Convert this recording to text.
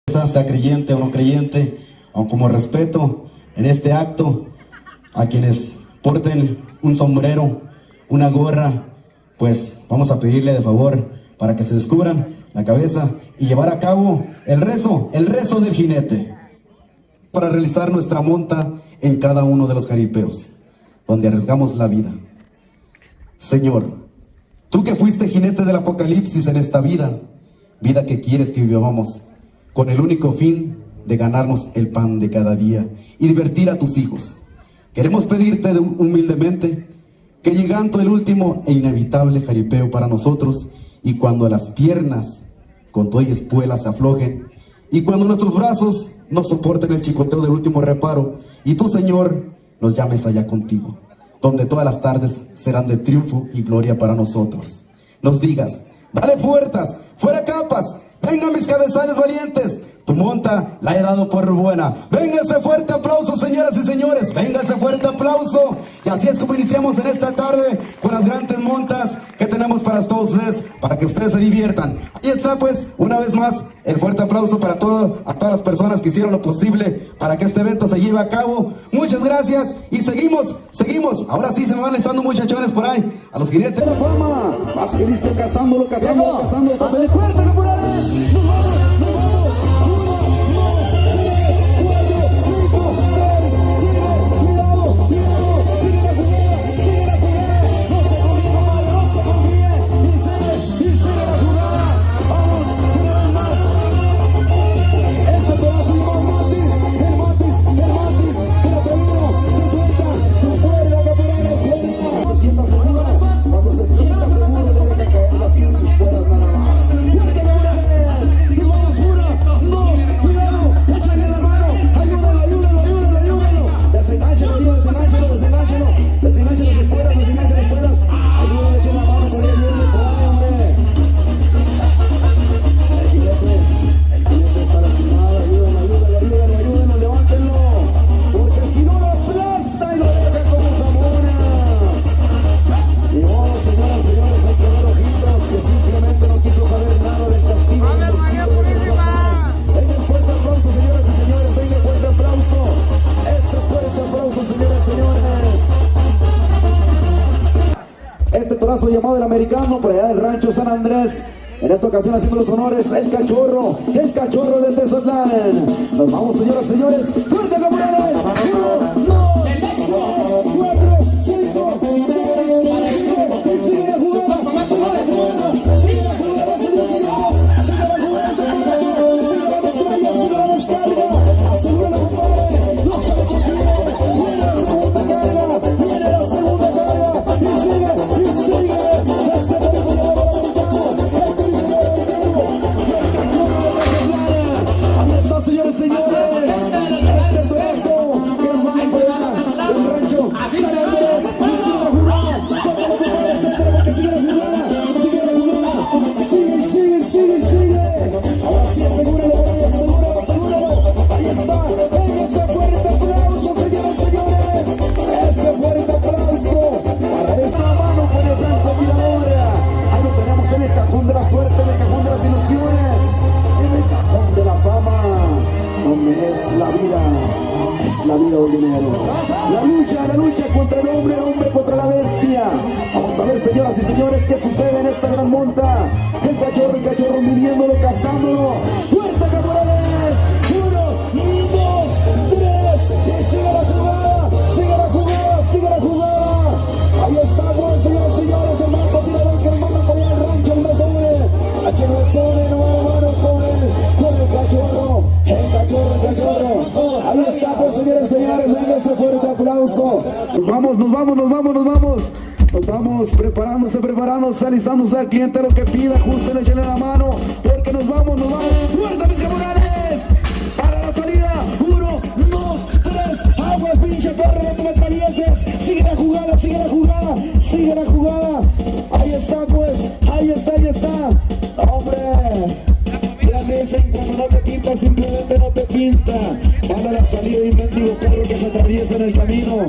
Sea creyente o no creyente, aun como respeto en este acto a quienes porten un sombrero, una gorra, pues vamos a pedirle de favor para que se descubran la cabeza y llevar a cabo el rezo del jinete, para realizar nuestra monta en cada uno de los jaripeos, donde arriesgamos la vida. Señor, tú que fuiste jinete del apocalipsis en esta vida, vida que quieres que vivamos, con el único fin de ganarnos el pan de cada día y divertir a tus hijos. Queremos pedirte humildemente que llegando el último e inevitable jaripeo para nosotros, y cuando las piernas con toda y espuelas se aflojen, y cuando nuestros brazos no soporten el chicoteo del último reparo, y tú, Señor, nos llames allá contigo, donde todas las tardes serán de triunfo y gloria para nosotros. Nos digas: dale fuerzas, fuera capas, vengan mis cabezales valientes, tu monta la he dado por buena. Venga ese fuerte aplauso, señoras y señores, venga ese fuerte aplauso. Y así es como iniciamos en esta tarde con las grandes montas que tenemos para todos ustedes, para que ustedes se diviertan. Ahí está, pues, una vez más, el fuerte aplauso para a todas las personas que hicieron lo posible para que este evento se lleve a cabo. Muchas gracias y seguimos. Ahora sí se me van listando muchachones por ahí, a los jinetes de la fama. Más que listo, cazándolo. Tope de cuerda, caporales. Nos vamos. 1, 2, 3, 4, 5, 6, 7, cuidado, sigue la jugada, no se confíe, y sigue la jugada, vamos, una vez más, este pedazo de el Matis, el atrevido, se suelta, caporales, cuando se sienta seguro, se deja caer las cuerdas nada más. Llamado el americano por allá del rancho San Andrés, en esta ocasión haciendo los honores el cachorro del Tezatlán. Nos vamos, señoras y señores, fuerte caporales. 1, 2, 3, 4, 5, 6, 7, sigue la jugada, sigue la jugada, no se lo confíe, viene la segunda carga, y sigue. Señores, este pedazo que nos va a entregar el rancho San Andrés, sigue la jugada, porque sigue la jugada, sigue. Ahora sí, asegúralo, ahí está, ese fuerte aplauso, señores, ese fuerte aplauso para esta mano con el blanco miradora. Ahí lo tenemos en el cajón de la suerte, en el cajón de las ilusiones, en el cajón de la fama, donde es la vida o el dinero. La lucha contra el hombre contra la bestia. Vamos a ver, señoras y señores, qué sucede en esta gran monta. El cachorro midiéndolo, cazándolo. ¡Fuerte, caporales! 1, 2, 3, y sigue la jugada. Ahí estamos, señoras y señores, el marco tirador que hermano por el rancho, el Mesone, hermano con el cachorro. Ahí está, pues, señores y señores, venga ese fuerte aplauso. Nos vamos. Nos vamos preparándose, alistándose al cliente lo que pida, ajusten, échenle la mano, porque nos vamos. ¡Fuerte, mis caporales! Para la salida, 1, 2, 3, agua, pinche perro, no te me atravieses. Sigue la jugada. Ahí está, pues, ahí está. ¡Hombre! Dicen, cuando no te pinta, simplemente no te pinta. Manda la salida de un mendigo perro que se atraviesa en el camino.